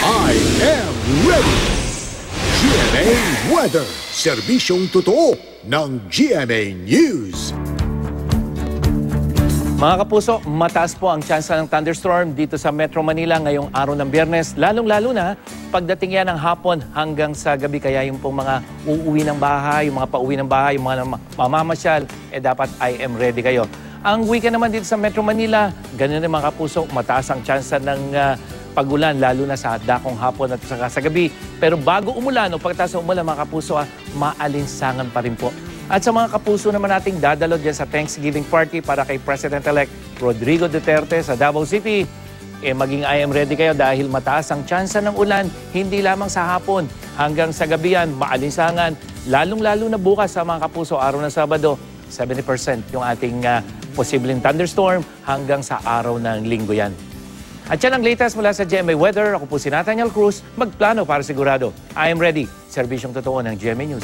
I am ready! GMA Weather, serbisyong totoo ng GMA News. Mga kapuso, mataas po ang tsansa ng thunderstorm dito sa Metro Manila ngayong araw ng Biyernes, lalong-lalo na pagdating yan ng hapon hanggang sa gabi. Kaya yung pong mga uuwi ng bahay, yung mga pauwi ng bahay, yung mga mamamasyal, dapat I am ready kayo. Ang weekend naman dito sa Metro Manila, ganun rin mga kapuso, mataas ang tsansa ng pagulan, lalo na sa dakong hapon at saka sa gabi. Pero bago umulan o pagkatapos umulan mga kapuso, maalinsangan pa rin po. At sa mga kapuso naman nating dadalo dyan sa Thanksgiving party para kay President-elect Rodrigo Duterte sa Davao City, maging I am ready kayo dahil mataas ang tsansa ng ulan, hindi lamang sa hapon hanggang sa gabi yan, maalinsangan. Lalong-lalo na bukas sa mga kapuso, araw ng Sabado, 70% yung ating posibleng thunderstorm hanggang sa araw ng Linggo yan. At yan ang latest mula sa GMA Weather. Ako po si Nathaniel Cruz, magplano para sigurado. I am ready. Serbisyong totoo ng GMA News.